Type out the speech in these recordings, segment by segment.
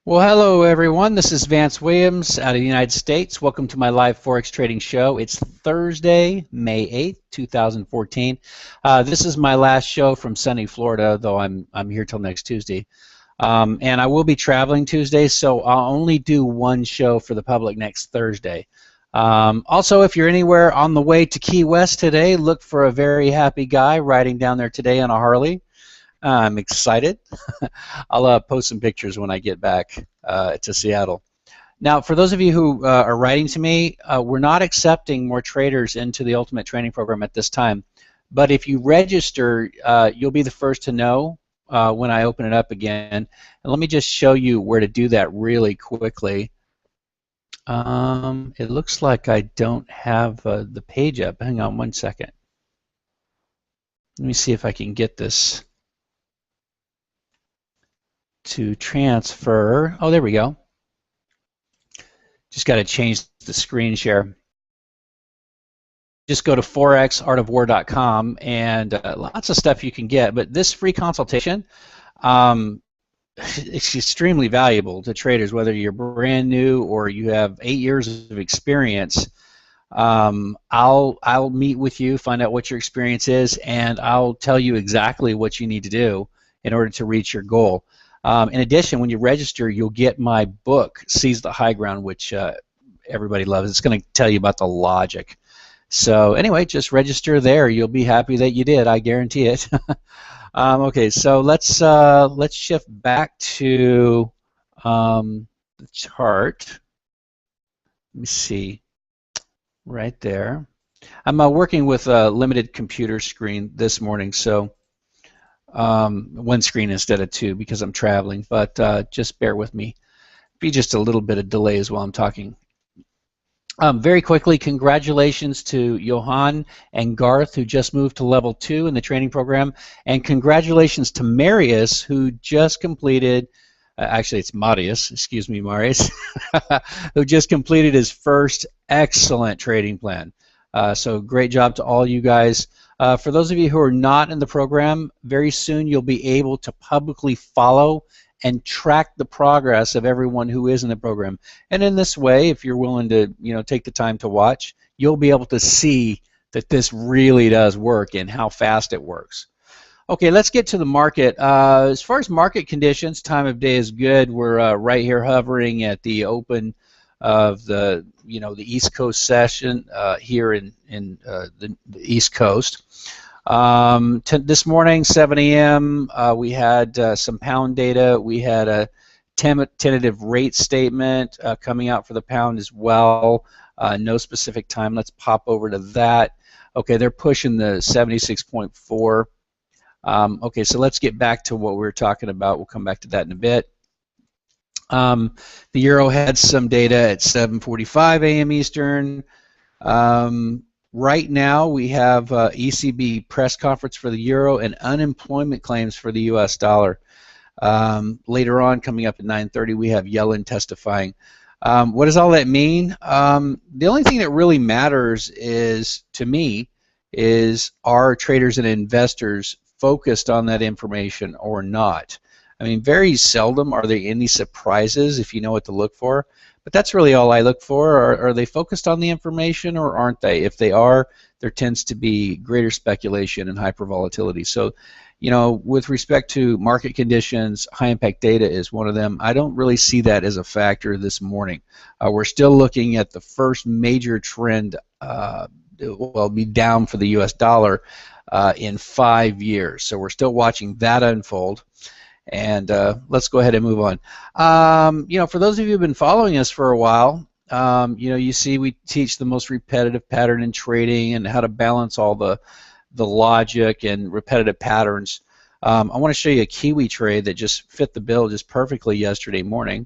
Well, hello everyone. This is Vance Williams out of the United States. Welcome to my live Forex trading show. It's Thursday, May 8th, 2014. This is my last show from sunny Florida, though I'm here till next Tuesday. And I will be traveling Tuesday, so I'll only do one show for the public next Thursday. Also, if you're anywhere on the way to Key West today, look for a very happy guy riding down there today on a Harley. I'm excited. I'll post some pictures when I get back to Seattle. Now, for those of you who are writing to me, we're not accepting more traders into the Ultimate Training Program at this time. But if you register, you'll be the first to know when I open it up again. And let me just show you where to do that really quickly. It looks like I don't have the page up. Hang on one second. Let me see if I can get this to transfer. Oh, there we go. Just got to change the screen share. Just go to forexartofwar.com and lots of stuff you can get. But this free consultation, it's extremely valuable to traders, whether you're brand new or you have 8 years of experience. I'll meet with you, find out what your experience is, and I'll tell you exactly what you need to do in order to reach your goal. In addition, when you register, you'll get my book, Seize the High Ground, which everybody loves. It's going to tell you about the logic. So anyway, just register there. You'll be happy that you did. I guarantee it. Okay, so let's shift back to the chart. Let me see. Right there. I'm working with a limited computer screen this morning, so one screen instead of two because I'm traveling, but just bear with me. Be just a little bit of delays while I'm talking. Very quickly, congratulations to Johan and Garth, who just moved to level 2 in the training program, and congratulations to Marius, who just completed, actually it's Marius, excuse me, Marius, who just completed his first excellent trading plan. So great job to all you guys. For those of you who are not in the program, very soon you'll be able to publicly follow and track the progress of everyone who is in the program. And in this way, if you're willing to, take the time to watch, you'll be able to see that this really does work and how fast it works. Okay, let's get to the market. As far as market conditions, time of day is good. We're right here hovering at the open of the the East Coast session here in the East Coast. This morning, 7 a.m., we had some pound data. We had a tentative rate statement coming out for the pound as well. No specific time. Let's pop over to that. Okay, they're pushing the 76.4. Okay, so let's get back to what we were talking about. We'll come back to that in a bit. The euro had some data at 7:45 a.m. Eastern. Right now, we have ECB press conference for the euro and unemployment claims for the U.S. dollar. Later on, coming up at 9:30, we have Yellen testifying. What does all that mean? The only thing that really matters is, to me, is are traders and investors focused on that information or not? I mean, very seldom are there any surprises if you know what to look for. But that's really all I look for. Are they focused on the information or aren't they? If they are, there tends to be greater speculation and hyper volatility. So, with respect to market conditions, high impact data is one of them. I don't really see that as a factor this morning. We're still looking at the first major trend, be down for the U.S. dollar in 5 years. So we're still watching that unfold. And let's go ahead and move on. For those of you who've been following us for a while, you see we teach the most repetitive pattern in trading and how to balance all the logic and repetitive patterns. I want to show you a Kiwi trade that just fit the bill just perfectly yesterday morning.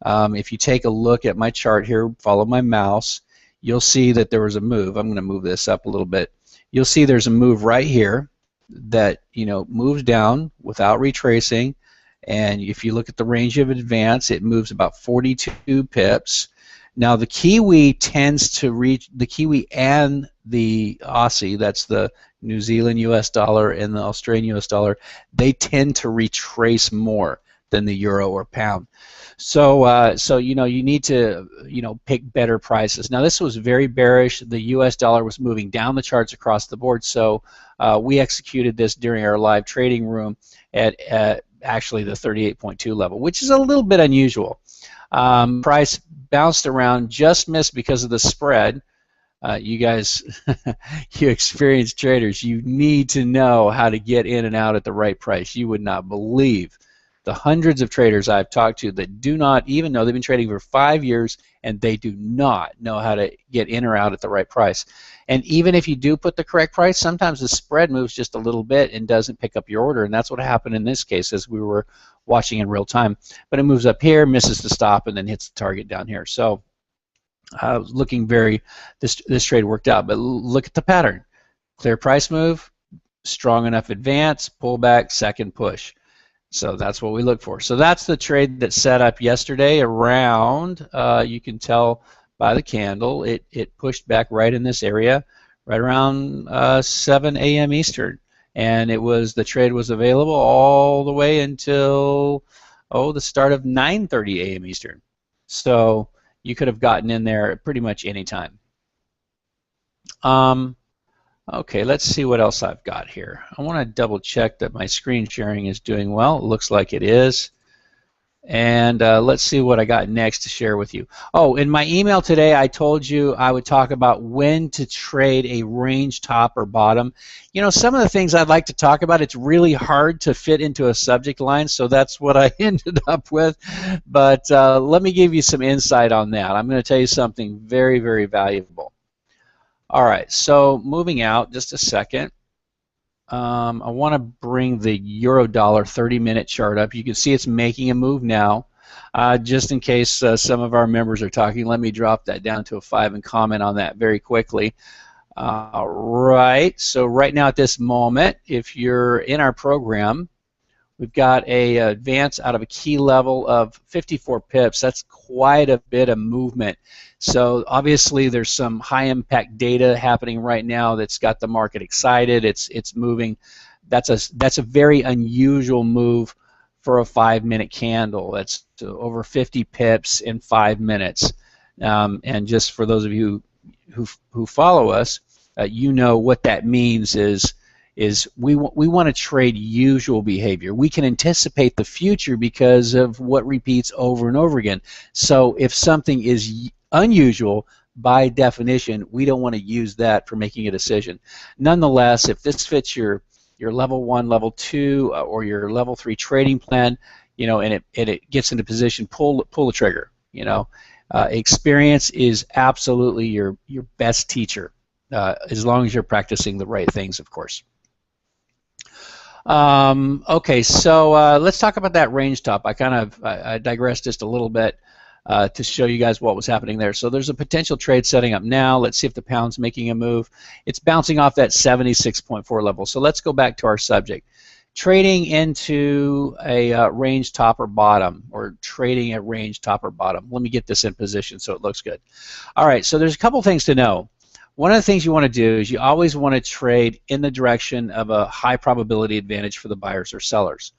If you take a look at my chart here, follow my mouse, you'll see that there was a move. I'm going to move this up a little bit. You'll see there's a move right here that moves down without retracing, and if you look at the range of advance, it moves about 42 pips. Now the Kiwi tends to reach, the Kiwi and the Aussie, that's the New Zealand US dollar and the Australian US dollar, they tend to retrace more. than the euro or pound. So, you know, you need to, you know, pick better prices. Now, this was very bearish. The U.S. dollar was moving down the charts across the board. So, we executed this during our live trading room at actually the 38.2 level, which is a little bit unusual. Price bounced around, just missed because of the spread. You guys, you experienced traders, you need to know how to get in and out at the right price. You would not believe the hundreds of traders I've talked to that do not even know. They've been trading for 5 years and they do not know how to get in or out at the right price. And even if you do put the correct price, sometimes the spread moves just a little bit and doesn't pick up your order, and that's what happened in this case as we were watching in real time. But it moves up here, misses the stop, and then hits the target down here. So looking very, this trade worked out. But look at the pattern. Clear price move, strong enough advance, pullback, second push. So that's what we look for. So that's the trade that set up yesterday around, you can tell by the candle, it pushed back right in this area, right around 7 a.m. Eastern. And the trade was available all the way until, the start of 9:30 a.m. Eastern. So you could have gotten in there pretty much any time. Okay, let's see what else I've got here. I want to double check that my screen sharing is doing well. It looks like it is. And let's see what I got next to share with you. Oh, in my email today, I told you I would talk about when to trade a range top or bottom. You know, some of the things I'd like to talk about, it's really hard to fit into a subject line, so that's what I ended up with. But let me give you some insight on that. I'm going to tell you something very, very valuable. All right, so moving out just a second. I want to bring the euro-dollar 30-minute chart up. You can see it's making a move now. Just in case some of our members are talking, let me drop that down to a 5 and comment on that very quickly. Right, so right now at this moment, if you're in our program, we've got a advance out of a key level of 54 pips. That's quite a bit of movement. So obviously there's some high impact data happening right now that's got the market excited. It's moving. That's a very unusual move for a 5-minute candle. That's over 50 pips in 5 minutes. And just for those of you who follow us, you know what that means is we want to trade usual behavior. We can anticipate the future because of what repeats over and over again. So if something is unusual, by definition, we don't want to use that for making a decision. Nonetheless, if this fits your level 1, level 2, or your level 3 trading plan, you know, and it gets into position, pull the trigger. You know, experience is absolutely your best teacher, as long as you're practicing the right things, of course. Okay, so let's talk about that range top. I digressed just a little bit to show you guys what was happening there. So there's a potential trade setting up now. Let's see if the pound's making a move. It's bouncing off that 76.4 level. So let's go back to our subject. Trading into a range top or bottom, or trading at range top or bottom. Let me get this in position so it looks good. All right, so there's a couple things to know. One of the things you want to do is you always want to trade in the direction of a high probability advantage for the buyers or sellers.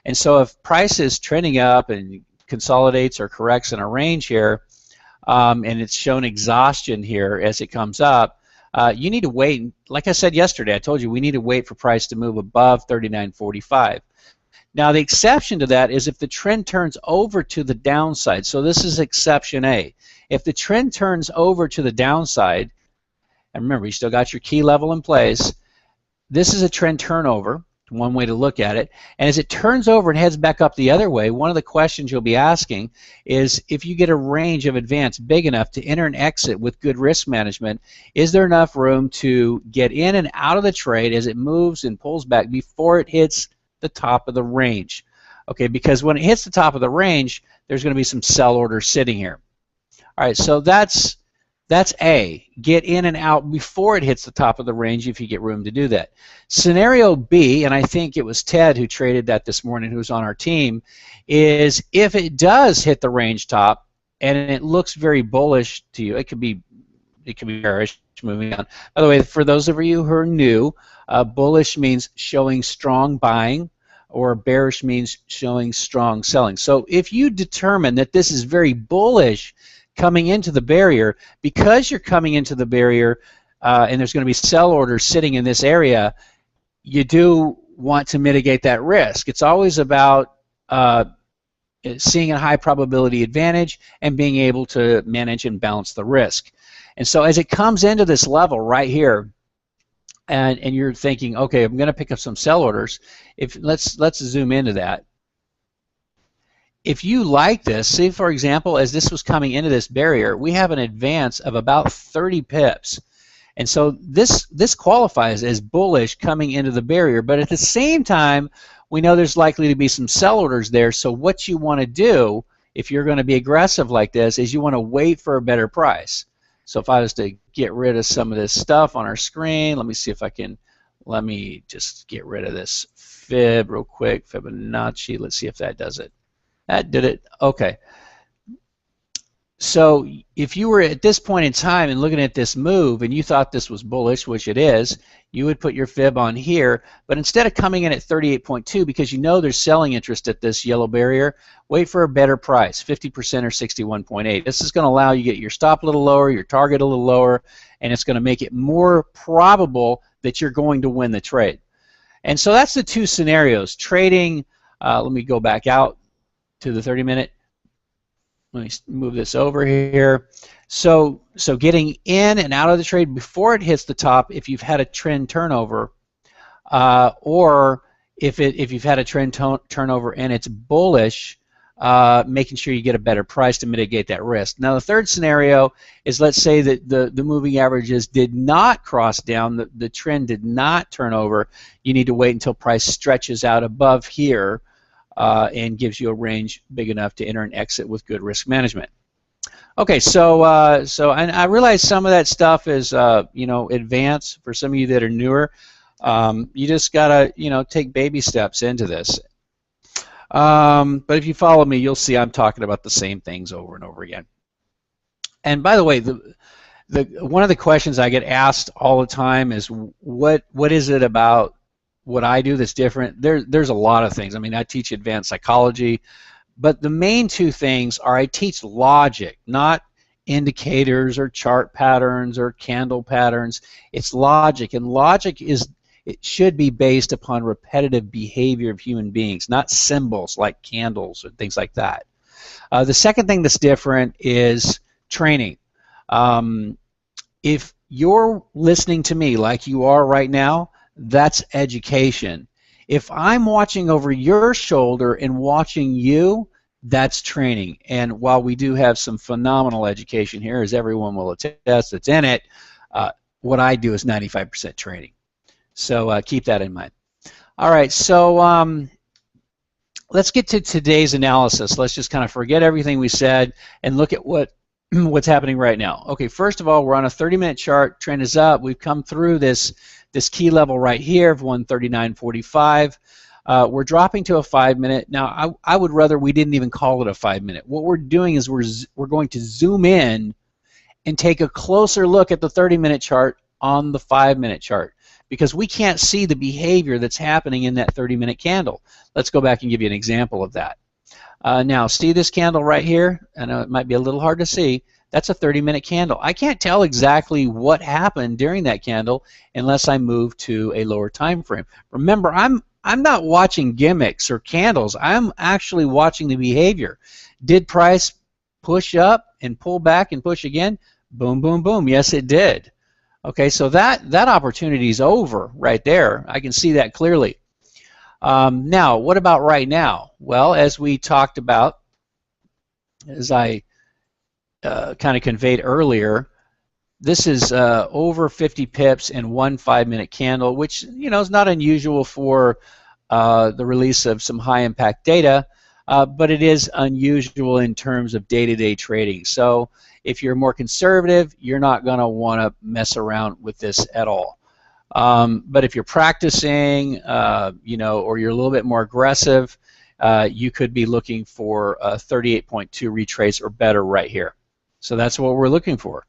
And so if price is trending up and consolidates or corrects in a range here, and it's shown exhaustion here as it comes up, you need to wait. Like I said yesterday, I told you we need to wait for price to move above 39.45. Now the exception to that is if the trend turns over to the downside. So this is exception A. If the trend turns over to the downside, and remember, you still got your key level in place, this is a trend turnover, one way to look at it. And as it turns over and heads back up the other way, one of the questions you'll be asking is, if you get a range of advance big enough to enter and exit with good risk management, is there enough room to get in and out of the trade as it moves and pulls back before it hits the top of the range? Okay, because when it hits the top of the range, there's going to be some sell orders sitting here. All right, so that's A. Get in and out before it hits the top of the range if you get room to do that. Scenario B, and I think it was Ted who traded that this morning, who's on our team, is if it does hit the range top and it looks very bullish to you, it could be bearish, moving on. By the way, for those of you who are new, bullish means showing strong buying or bearish means showing strong selling. So if you determine that this is very bullish coming into the barrier, because you're coming into the barrier and there's going to be sell orders sitting in this area, you do want to mitigate that risk. It's always about seeing a high probability advantage and being able to manage and balance the risk. And so as it comes into this level right here, and you're thinking, okay, I'm going to pick up some sell orders. Let's zoom into that. If you like this, see, for example, as this was coming into this barrier, we have an advance of about 30 pips. And so this qualifies as bullish coming into the barrier, but at the same time, we know there's likely to be some sell orders there. So what you want to do, if you're going to be aggressive like this, is you want to wait for a better price. So if I was to get rid of some of this stuff on our screen, let me see if I can, let me just get rid of this fib real quick, Fibonacci. Let's see if that does it. That did it. Okay. So if you were at this point in time and looking at this move and you thought this was bullish, which it is, you would put your fib on here, but instead of coming in at 38.2, because you know there's selling interest at this yellow barrier, wait for a better price, 50% or 61.8. This is going to allow you to get your stop a little lower, your target a little lower, and it's going to make it more probable that you're going to win the trade. And so that's the two scenarios. Trading, let me go back out to the 30-minute. Let me move this over here. So getting in and out of the trade before it hits the top, if you've had a trend turnover, or if you've had a trend turnover and it's bullish, making sure you get a better price to mitigate that risk. Now the third scenario is, let's say that the moving averages did not cross down, the trend did not turn over. You need to wait until price stretches out above here and gives you a range big enough to enter and exit with good risk management. Okay, so and I realize some of that stuff is you know, advanced for some of you that are newer. You just gotta, you know, take baby steps into this. But if you follow me, you'll see I'm talking about the same things over and over again. And by the way, one of the questions I get asked all the time is, what is it about what I do that's different? There's a lot of things. I mean, I teach advanced psychology, but the main two things are I teach logic, not indicators or chart patterns or candle patterns. It's logic, and logic it should be based upon repetitive behavior of human beings, not symbols like candles or things like that. The second thing that's different is training. If you're listening to me like you are right now, that's education. If I'm watching over your shoulder and watching you, that's training. And while we do have some phenomenal education here, as everyone will attest that's in it, what I do is 95% training. So keep that in mind. All right, so let's get to today's analysis. Let's just kind of forget everything we said and look at what's happening right now. Okay, first of all, we're on a 30-minute chart. Trend is up. We've come through this key level right here of 139.45. We're dropping to a 5-minute. Now, I would rather we didn't even call it a 5-minute. What we're doing is we're going to zoom in and take a closer look at the 30-minute chart on the 5-minute chart, because we can't see the behavior that's happening in that 30-minute candle. Let's go back and give you an example of that. Now, see this candle right here? I know it might be a little hard to see. That's a 30-minute candle. I can't tell exactly what happened during that candle unless I move to a lower time frame. Remember, I'm not watching gimmicks or candles. I'm actually watching the behavior. Did price push up and pull back and push again? Boom, boom, boom. Yes, it did. Okay, so that opportunity is over right there. I can see that clearly. Now, what about right now? Well, as we talked about, as I kind of conveyed earlier, this is over 50 pips in one 5-minute candle, which, you know, is not unusual for the release of some high-impact data, but it is unusual in terms of day-to-day trading. So if you're more conservative, you're not going to want to mess around with this at all. But if you're practicing, you know, or you're a little bit more aggressive, you could be looking for a 38.2 retrace or better right here. So that's what we're looking for.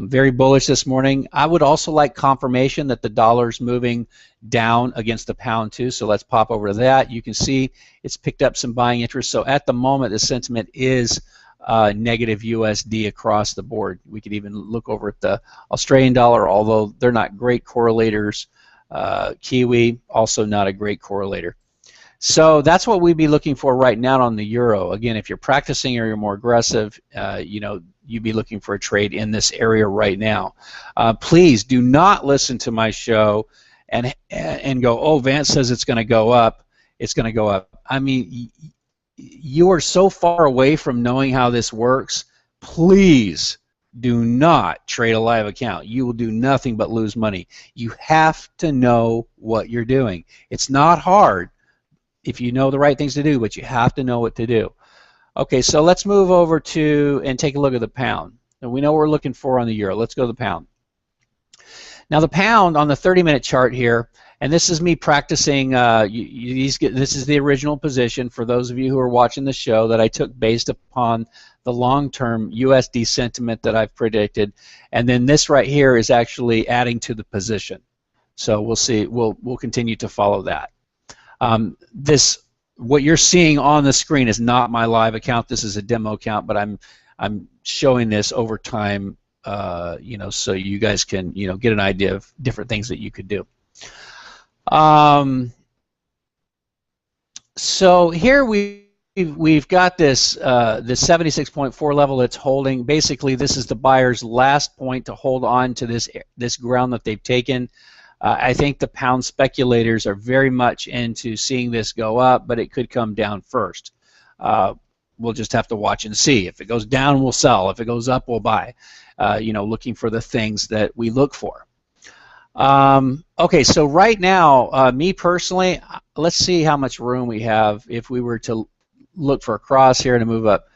Very bullish this morning. I would also like confirmation that the dollar's moving down against the pound too, so let's pop over to that. You can see it's picked up some buying interest. So at the moment, the sentiment is negative USD across the board. We could even look over at the Australian dollar, although they're not great correlators. Kiwi, also not a great correlator. So that's what we'd be looking for right now on the euro. Again, if you're practicing or you're more aggressive, you know, you'd be looking for a trade in this area right now. Please do not listen to my show and go, oh, Vance says it's going to go up. It's going to go up. I mean, you are so far away from knowing how this works. Please do not trade a live account. You will do nothing but lose money. You have to know what you're doing. It's not hard if you know the right things to do, but you have to know what to do. Okay, so let's move over to and take a look at the pound. And we know what we're looking for on the euro. Let's go to the pound. Now the pound on the 30-minute chart here, and this is me practicing, this is the original position for those of you who are watching the show that I took based upon the long-term USD sentiment that I've predicted, and then this right here is actually adding to the position. So we'll see, we'll continue to follow that. What you're seeing on the screen is not my live account. This is a demo account, but I'm showing this over time, you know, so you guys can, you know, get an idea of different things that you could do. So here we've got this 76.4 level that's holding. Basically, this is the buyer's last point to hold on to this ground that they've taken. I think the pound speculators are very much into seeing this go up, but it could come down first. We'll just have to watch and see. If it goes down, we'll sell. If it goes up, we'll buy. You know, looking for the things that we look for. Okay, so right now, me personally, let's see how much room we have if we were to look for a cross here to move up.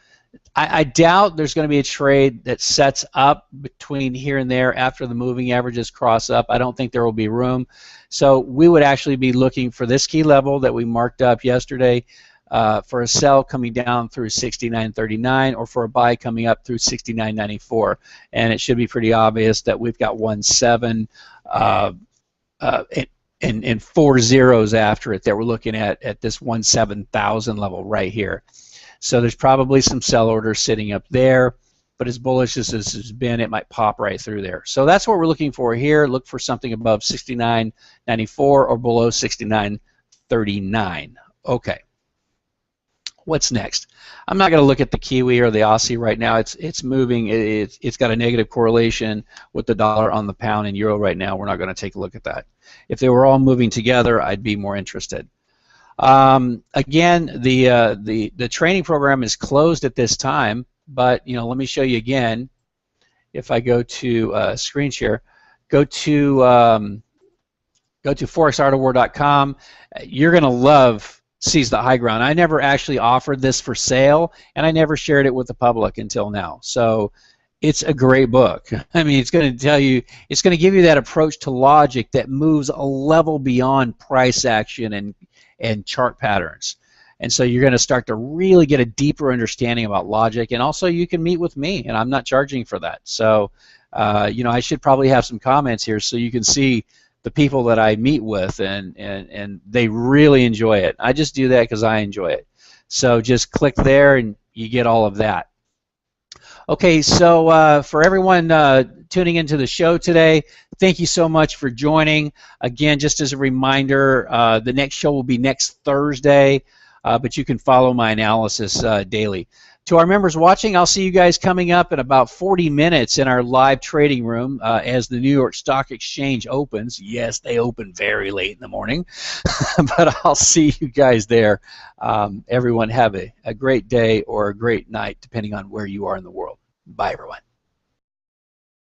I doubt there's going to be a trade that sets up between here and there after the moving averages cross up. I don't think there will be room. So we would actually be looking for this key level that we marked up yesterday for a sell coming down through 69.39 or for a buy coming up through 69.94. And it should be pretty obvious that we've got 1.7 and 4 zeros after it that we're looking at this 1.7,000 level right here. So there's probably some sell orders sitting up there, but as bullish as this has been, it might pop right through there. So that's what we're looking for here. Look for something above 69.94 or below 69.39. Okay. What's next? I'm not going to look at the Kiwi or the Aussie right now. It's moving. It's got a negative correlation with the dollar on the pound and euro right now. We're not going to take a look at that. If they were all moving together, I'd be more interested. Again, the training program is closed at this time, but you know, let me show you again. If I go to screen share, go to forexartofwar.com. You're going to love Seize the High Ground. I never actually offered this for sale, and I never shared it with the public until now. So it's a great book. I mean, it's going to tell you, it's going to give you that approach to logic that moves a level beyond price action and chart patterns. And so you're going to start to really get a deeper understanding about logic, and also you can meet with me, and I'm not charging for that. So, you know, I should probably have some comments here so you can see the people that I meet with, and they really enjoy it. I just do that because I enjoy it. So just click there and you get all of that. Okay, so for everyone tuning into the show today, thank you so much for joining. Again, just as a reminder, the next show will be next Thursday, but you can follow my analysis daily. To our members watching, I'll see you guys coming up in about 40 minutes in our live trading room as the New York Stock Exchange opens. Yes, they open very late in the morning, but I'll see you guys there. Everyone have a great day or a great night, depending on where you are in the world. Bye, everyone.